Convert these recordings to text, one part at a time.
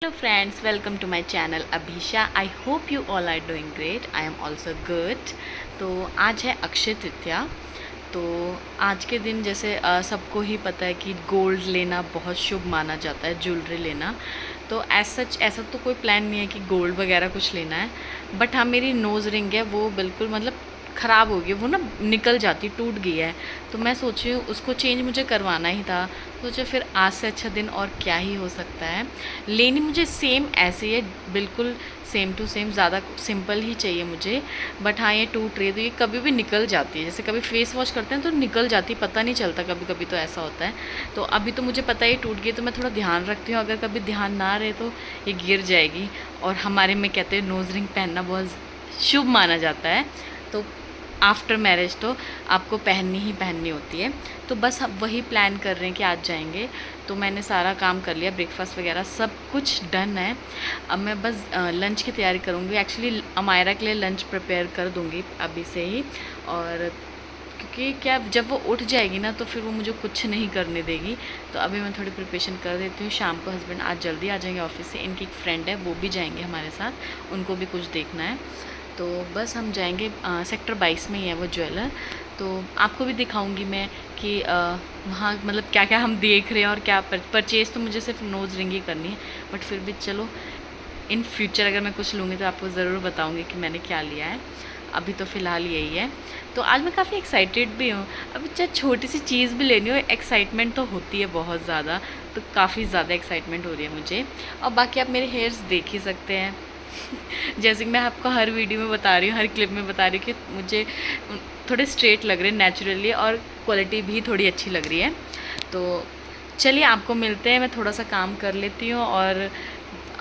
Hello friends, welcome to my channel Abhisha. I hope you all are doing great. I am also good. तो आज है अक्षय तृतीया। तो आज के दिन जैसे सबको ही पता है कि गोल्ड लेना बहुत शुभ माना जाता है, ज्वेलरी लेना। तो ऐसा तो कोई प्लान नहीं है कि गोल्ड वगैरह कुछ लेना है। बट हाँ, मेरी नोज़ रिंग है वो बिल्कुल मतलब ख़राब हो गई, वो ना निकल जाती, टूट गई है। तो मैं सोची उसको चेंज मुझे करवाना ही था। सोचा फिर आज से अच्छा दिन और क्या ही हो सकता है। लेनी मुझे सेम ऐसे ही है, बिल्कुल सेम टू सेम, ज़्यादा सिंपल ही चाहिए मुझे। बट हाँ, ये टूट रही है तो ये कभी भी निकल जाती है। जैसे कभी फेस वॉश करते हैं तो निकल जाती, पता नहीं चलता, कभी कभी तो ऐसा होता है। तो अभी तो मुझे पता है ये टूट गई, तो मैं थोड़ा ध्यान रखती हूँ। अगर कभी ध्यान ना रहे तो ये गिर जाएगी। और हमारे में कहते हैं नोज़ रिंग पहनना बहुत शुभ माना जाता है। तो आफ्टर मैरिज तो आपको पहननी ही पहननी होती है। तो बस अब वही प्लान कर रहे हैं कि आज जाएंगे। तो मैंने सारा काम कर लिया, ब्रेकफास्ट वगैरह सब कुछ डन है। अब मैं बस लंच की तैयारी करूँगी। एक्चुअली अमायरा के लिए लंच प्रिपेयर कर दूँगी अभी से ही। और क्योंकि क्या, जब वो उठ जाएगी ना तो फिर वो मुझे कुछ नहीं करने देगी। तो अभी मैं थोड़ी प्रिपरेशन कर देती हूँ। शाम को हस्बैंड आज जल्दी आ जाएंगे ऑफिस से, इनकी एक फ्रेंड है वो भी जाएंगे हमारे साथ, उनको भी कुछ देखना है। तो बस हम जाएंगे, सेक्टर 22 में ही है वो ज्वेलर। तो आपको भी दिखाऊंगी मैं कि वहाँ मतलब क्या क्या हम देख रहे हैं और क्या परचेज़ तो मुझे सिर्फ नोज़ रिंग ही करनी है। बट फिर भी चलो, इन फ्यूचर अगर मैं कुछ लूँगी तो आपको ज़रूर बताऊँगी कि मैंने क्या लिया है। अभी तो फ़िलहाल यही है। तो आज मैं काफ़ी एक्साइटेड भी हूँ। अभी चाहे छोटी सी चीज़ भी लेनी हो, एक्साइटमेंट तो होती है बहुत ज़्यादा। तो काफ़ी ज़्यादा एक्साइटमेंट हो रही है मुझे। और बाकी आप मेरे हेयर्स देख ही सकते हैं। जैसे कि मैं आपको हर वीडियो में बता रही हूँ, हर क्लिप में बता रही हूँ कि मुझे थोड़े स्ट्रेट लग रहे हैं नेचुरली, और क्वालिटी भी थोड़ी अच्छी लग रही है। तो चलिए आपको मिलते हैं। मैं थोड़ा सा काम कर लेती हूँ। और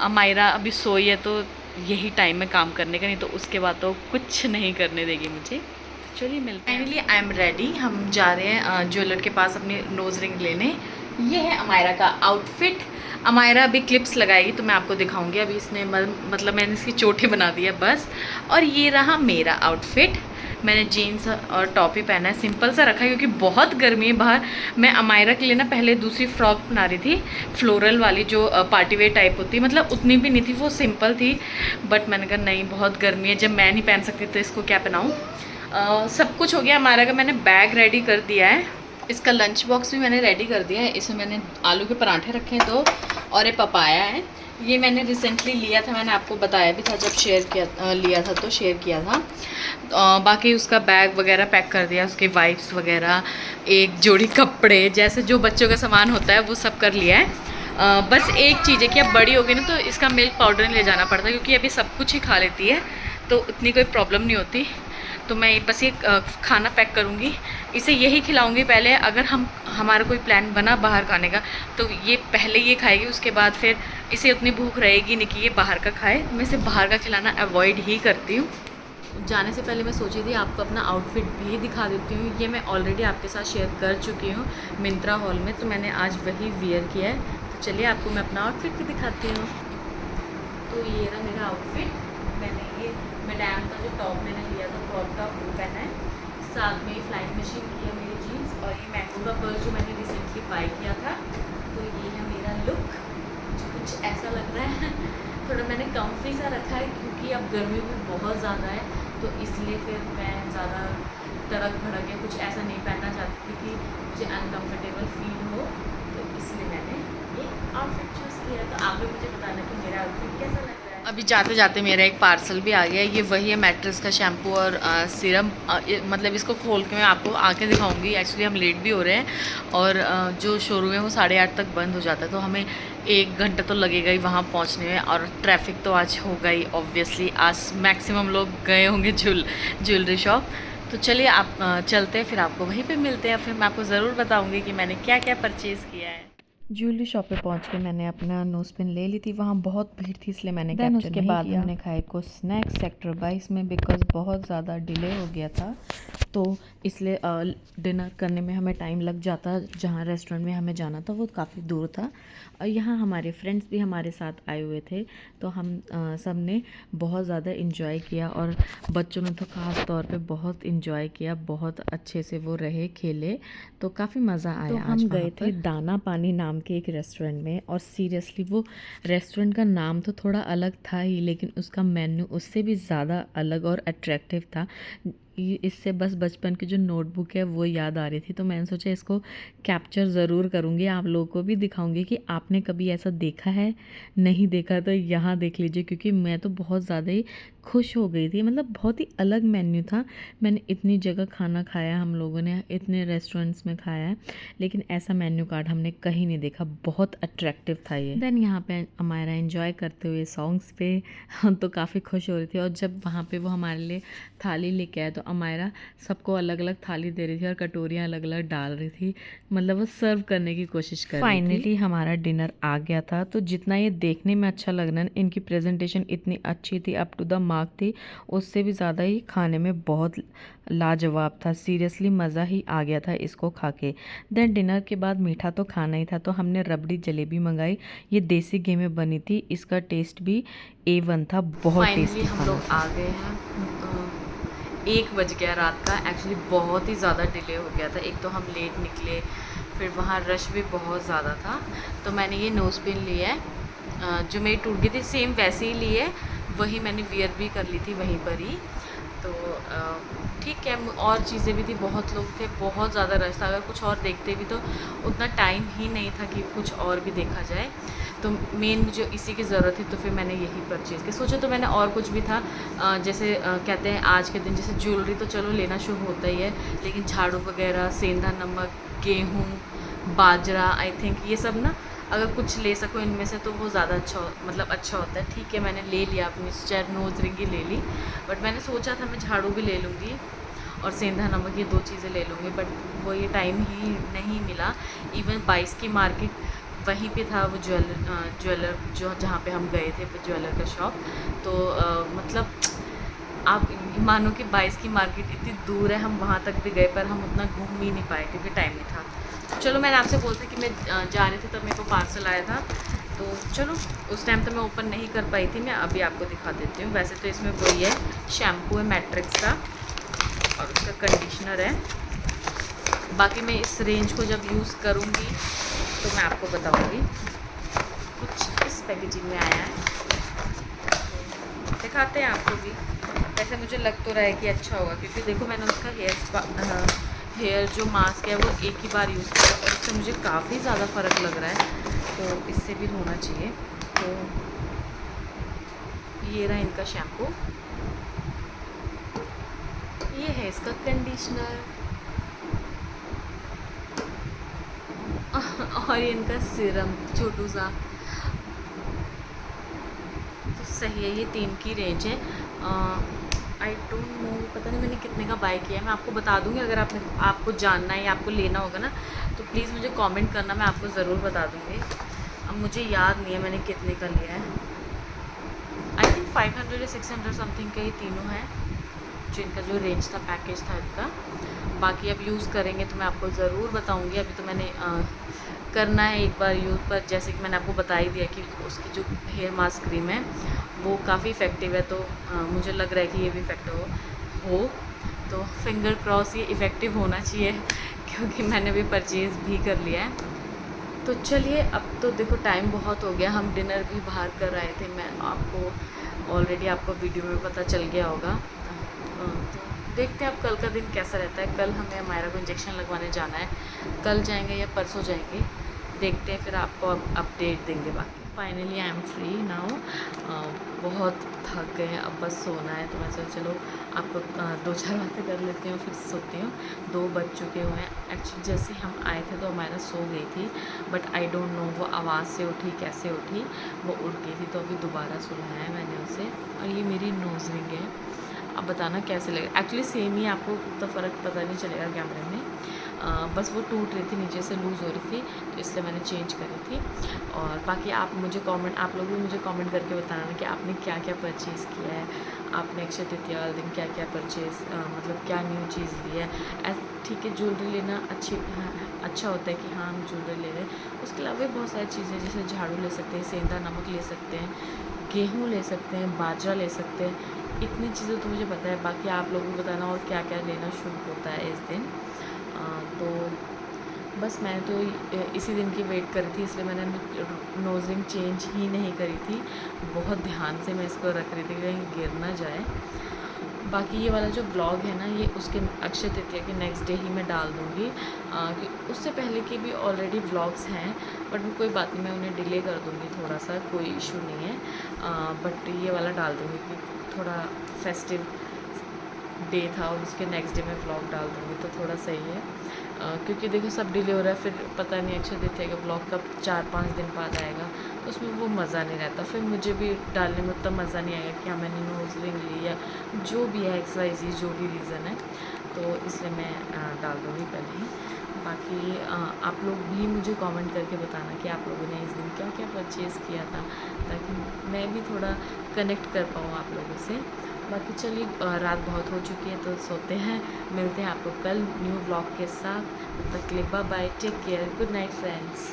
अमायरा अभी सोई है तो यही टाइम है काम करने का, नहीं तो उसके बाद तो कुछ नहीं करने देगी मुझे। तो चलिए मिलते हैं। Finally I am ready. हम जा रहे हैं ज्वेलर के पास अपनी नोज़ रिंग लेने। ये है अमायरा का आउटफिट। अमायरा अभी क्लिप्स लगाएगी तो मैं आपको दिखाऊंगी। अभी इसने मतलब मैंने इसकी चोटी बना दी है बस। और ये रहा मेरा आउटफिट। मैंने जीन्स और टॉप ही पहना है, सिंपल सा रखा है क्योंकि बहुत गर्मी है बाहर। मैं अमायरा के लिए ना पहले दूसरी फ्रॉक बना रही थी, फ्लोरल वाली, जो पार्टी वेयर टाइप होती है। मतलब उतनी भी नहीं थी, वो सिंपल थी। बट मैंने कहा नहीं, बहुत गर्मी है, जब मैं नहीं पहन सकती तो इसको क्या पहनाऊँ। सब कुछ हो गया हमारा का। मैंने बैग रेडी कर दिया है, इसका लंच बॉक्स भी मैंने रेडी कर दिया है। इसमें मैंने आलू के पराठे रखे हैं 2, और एक पपाया है। ये मैंने रिसेंटली लिया था, मैंने आपको बताया भी था जब शेयर किया, लिया था तो शेयर किया था। बाकी उसका बैग वगैरह पैक कर दिया, उसके वाइप्स वगैरह, एक जोड़ी कपड़े, जैसे जो बच्चों का सामान होता है वो सब कर लिया है। बस एक चीज़ है कि अब बड़ी हो गई ना तो इसका मिल्क पाउडर नहीं ले जाना पड़ता, क्योंकि अभी सब कुछ ही खा लेती है तो उतनी कोई प्रॉब्लम नहीं होती। तो मैं बस ये खाना पैक करूँगी, इसे यही खिलाऊँगी पहले। अगर हमारा कोई प्लान बना बाहर खाने का तो ये पहले ये खाएगी, उसके बाद फिर इसे उतनी भूख रहेगी नहीं कि ये बाहर का खाए। मैं इसे बाहर का खिलाना अवॉइड ही करती हूँ। जाने से पहले मैं सोची थी आपको अपना आउटफिट भी दिखा देती हूँ। ये मैं ऑलरेडी आपके साथ शेयर कर चुकी हूँ मिंत्रा हॉल में, तो मैंने आज वही वेयर किया है। तो चलिए आपको मैं अपना आउटफिट भी दिखाती हूँ। तो ये रहा मेरा आउटफिट। मैंने ये मैडम का जो टॉप मैंने लिया था, क्रॉप टॉप, वो पहना है। साथ में फ्लाइंग मशीन की है मेरी जीन्स, और ये मैंगो का पर्स जो मैंने रिसेंटली बाई किया था। तो ये है मेरा लुक, जो कुछ ऐसा लग रहा है। थोड़ा मैंने कम्फी सा रखा है क्योंकि अब गर्मी भी बहुत ज़्यादा है, तो इसलिए फिर मैं ज़्यादा तड़क भड़क या कुछ ऐसा नहीं पहनना चाहती थी कि मुझे अनकम्फर्टेबल फील हो। तो इसलिए मैंने ये आउटफिट चूज़ किया। तो आप भी मुझे बताना कि मेरा आउटफिट कैसा लग रहा है। अभी जाते जाते मेरा एक पार्सल भी आ गया है। ये वही है मैट्रिक्स का शैम्पू और सीरम। मतलब इसको खोल के मैं आपको आके दिखाऊंगी। एक्चुअली हम लेट भी हो रहे हैं, और जो शोरूम है वो 8:30 तक बंद हो जाता है, तो हमें 1 घंटा तो लगेगा ही वहाँ पहुँचने में। और ट्रैफिक तो आज होगा ही ऑब्वियसली, आज मैक्सिमम लोग गए होंगे ज्वेलरी शॉप। तो चलिए आप चलते हैं, फिर आपको वहीं पे मिलते हैं। फिर मैं आपको ज़रूर बताऊंगी कि मैंने क्या क्या परचेज़ किया है। ज्वेलरी शॉप पे पहुंच के मैंने अपना नोज पिन ले ली थी। वहाँ बहुत भीड़ थी इसलिए मैंने कैप्चर नहीं किया। उसके बाद हमने खाए कुछ स्नैक्स सेक्टर 22 में, बिकॉज़ बहुत ज़्यादा डिले हो गया था, तो इसलिए डिनर करने में हमें टाइम लग जाता। जहाँ रेस्टोरेंट में हमें जाना था वो काफ़ी दूर था। और यहाँ हमारे फ्रेंड्स भी हमारे साथ आए हुए थे, तो हम सब ने बहुत ज़्यादा इन्जॉय किया। और बच्चों ने तो ख़ास तौर पे बहुत इन्जॉय किया, बहुत अच्छे से वो रहे, खेले, तो काफ़ी मज़ा आया। तो हम गए थे दाना पानी नाम नाम के एक रेस्टोरेंट में, और सीरियसली वो रेस्टोरेंट का नाम तो थोड़ा अलग था ही, लेकिन उसका मेन्यू उससे भी ज़्यादा अलग और अट्रैक्टिव था। इससे बस बचपन की जो नोटबुक है वो याद आ रही थी, तो मैंने सोचा इसको कैप्चर ज़रूर करूँगी, आप लोगों को भी दिखाऊंगी कि आपने कभी ऐसा देखा है, नहीं देखा तो यहाँ देख लीजिए, क्योंकि मैं तो बहुत ज़्यादा ही खुश हो गई थी। मतलब बहुत ही अलग मेन्यू था। मैंने इतनी जगह खाना खाया, हम लोगों ने इतने रेस्टोरेंट्स में खाया है, लेकिन ऐसा मेन्यू कार्ड हमने कहीं नहीं देखा। बहुत अट्रैक्टिव था ये। देन यहाँ पे हमारा एंजॉय करते हुए सॉन्ग्स पे तो काफ़ी खुश हो रही थी, और जब वहाँ पे वो हमारे लिए थाली लेके आए तो अमायरा सबको अलग अलग थाली दे रही थी और कटोरियाँ अलग अलग डाल रही थी, मतलब वो सर्व करने की कोशिश कर रही थी। फाइनली हमारा डिनर आ गया था। तो जितना ये देखने में अच्छा लग रहा है, इनकी प्रेजेंटेशन इतनी अच्छी थी, अप टू द मार्क थी, उससे भी ज़्यादा ही खाने में बहुत लाजवाब था। सीरियसली मज़ा ही आ गया था इसको खा के। देन डिनर के बाद मीठा तो खाना ही था, तो हमने रबड़ी जलेबी मंगाई। ये देसी घी में बनी थी, इसका टेस्ट भी A1 था, बहुत टेस्टी हम लोग आ गए हैं। 1 बज गया रात का। एक्चुअली बहुत ही ज़्यादा डिले हो गया था। एक तो हम लेट निकले, फिर वहाँ रश भी बहुत ज़्यादा था। तो मैंने ये नोज़ पिन लिया है, जो मेरी टूट गई थी, सेम वैसे ही ली है, वही मैंने वियर भी कर ली थी वहीं पर ही। तो ठीक है, और चीज़ें भी थी, बहुत लोग थे, बहुत ज़्यादा रश था। अगर कुछ और देखते भी तो उतना टाइम ही नहीं था कि कुछ और भी देखा जाए। तो मेन मुझे इसी की ज़रूरत थी, तो फिर मैंने यही परचेज़ की। सोचा तो मैंने और कुछ भी था, जैसे कहते हैं आज के दिन जैसे ज्वेलरी तो चलो लेना शुरू होता ही है, लेकिन झाड़ू वगैरह, सेंधा नमक, गेहूँ, बाजरा, आई थिंक ये सब ना अगर कुछ ले सको इनमें से तो वो ज़्यादा अच्छा होता है। ठीक है, मैंने ले लिया, अपनी मिक्सचर, नोज़ रिंग ही ले ली, बट मैंने सोचा था मैं झाड़ू भी ले लूँगी और सेंधा नमक, ये 2 चीज़ें ले लूँगी, बट वो ये टाइम ही नहीं मिला। इवन 22 की मार्केट वहीं पे था, वो ज्वेलर जो जहाँ पे हम गए थे, ज्वेलर का शॉप। तो मतलब आप मानो कि 22 की मार्केट इतनी दूर है, हम वहाँ तक भी गए पर हम उतना घूम ही नहीं पाए क्योंकि टाइम नहीं था। चलो, मैंने आपसे बोलता कि मैं जा रही थी तब मेरे को पार्सल आया था, तो चलो उस टाइम तो मैं ओपन नहीं कर पाई थी। मैं अभी आपको दिखा देती हूँ। वैसे तो इसमें वही है, शैम्पू है मैट्रिक्स का और उसका कंडीशनर है। बाकी मैं इस रेंज को जब यूज़ करूँगी तो मैं आपको बताऊँगी। कुछ इस पैकेजिंग में आया है, दिखाते हैं आपको भी। वैसे मुझे लग तो रहा है कि अच्छा होगा, क्योंकि देखो मैंने उसका हेयर जो मास्क है वो एक ही बार यूज़ किया और उससे मुझे काफ़ी ज़्यादा फ़र्क लग रहा है, तो इससे भी होना चाहिए। तो ये रहा इनका शैम्पू, ये है इसका कंडीशनर और ये इनका सीरम छोटू सा। तो सही है, ये 3 की रेंज है। आई डोंट नो, पता नहीं मैंने कितने का बाय किया है। मैं आपको बता दूँगी, अगर आपको जानना है या आपको लेना होगा ना, तो प्लीज़ मुझे कमेंट करना, मैं आपको ज़रूर बता दूँगी। अब मुझे याद नहीं है मैंने कितने का लिया है। आई थिंक 500 या 600 समथिंग का ही तीनों है, जो इनका जो रेंज था, पैकेज था इनका। बाकी अब यूज़ करेंगे तो मैं आपको ज़रूर बताऊँगी। अभी तो मैंने करना है एक बार यूज़, पर जैसे कि मैंने आपको बता ही दिया कि उसकी जो हेयर मास्क क्रीम है वो काफ़ी इफ़ेक्टिव है, तो मुझे लग रहा है कि ये भी इफ़ेक्टिव हो। तो फिंगर क्रॉस ये इफ़ेक्टिव होना चाहिए क्योंकि मैंने भी परचेज़ भी कर लिया है। तो चलिए, अब तो देखो टाइम बहुत हो गया, हम डिनर भी बाहर कर आए थे। मैं आपको ऑलरेडी आपको वीडियो में पता चल गया होगा। तो देखते हैं अब कल का दिन कैसा रहता है। कल हमें अमायरा को इंजेक्शन लगवाने जाना है, कल जाएंगे या परसों जाएंगे, देखते हैं, फिर आपको अपडेट देंगे। बाकी finally I am free now. बहुत थक गए हैं, अब बस सोना है, तो मैं सोचा चलो आपको 2-4 बातें कर लेती हूँ फिर सोती हूँ। 2 बज चुके हुए हैं। एक्चुअली जैसे हम आए थे तो हमारा सो गई थी, बट आई डोंट नो वो आवाज़ से उठी, कैसे उठी, वो उठ गई थी, तो अभी दोबारा सुलाया है मैंने उसे। और ये मेरी नोज़ रिंग है, अब बताना कैसे लगेगा। एक्चुअली सेम ही, आपको उतना फ़र्क पता नहीं चलेगा कैमरे में। बस वो टूट रही थी, नीचे से लूज़ हो रही थी, तो इसलिए मैंने चेंज करी थी। और बाकी आप लोग भी मुझे कमेंट करके बताना कि आपने क्या क्या परचेज़ किया है, आपने अक्षय तृतीया वाले दिन क्या क्या परचेज़, मतलब क्या न्यू चीज़ ली है। ठीक है, ज्वेलरी लेना अच्छा होता है कि हाँ हम ज्वेलरी ले रहे हैं। उसके अलावा भी बहुत सारी चीज़ें, जैसे झाड़ू ले सकते हैं, सेंधा नमक ले सकते हैं, गेहूँ ले सकते हैं, बाजरा ले सकते हैं। इतनी चीज़ें तो मुझे पता है, बाकी आप लोगों को बताना और क्या क्या लेना शुरू होता है इस दिन। तो बस मैं तो इसी दिन की वेट कर रही थी, इसलिए मैंने नोज़ रिंग चेंज ही नहीं करी थी। बहुत ध्यान से मैं इसको रख रही थी कि कहीं गिर ना जाए। बाकी ये वाला जो ब्लॉग है ना, ये उसके अक्षय तृतीया के नेक्स्ट डे ही मैं डाल दूँगी। उससे पहले के भी ऑलरेडी व्लॉग्स हैं, बट कोई बात नहीं, मैं उन्हें डिले कर दूँगी थोड़ा सा, कोई इशू नहीं है। बट ये वाला डाल दूँगी कि थोड़ा फेस्टिव डे था और उसके नेक्स्ट डे में व्लॉग डाल दूँगी तो थोड़ा सही है। क्योंकि देखो सब डिले हो रहा है, फिर पता नहीं अक्षय तृतीया का ब्लॉग कब 4-5 दिन बाद आएगा, तो उसमें वो मज़ा नहीं रहता। फिर मुझे भी डालने में उतना मज़ा नहीं आएगा कि हाँ मैंने नोज़ रिंग ली या जो भी है XYZ जो भी रीज़न है, तो इसलिए मैं डाल दूँगी कल ही। बाकी आप लोग भी मुझे कमेंट करके बताना कि आप लोगों ने इस दिन क्या क्या परचेज़ किया था, ताकि मैं भी थोड़ा कनेक्ट कर पाऊँ आप लोगों से। बाकी चलिए, रात बहुत हो चुकी है तो सोते हैं। मिलते हैं आपको कल न्यू व्लॉग के साथ। तब तक के लिए bye bye, take care, good night friends.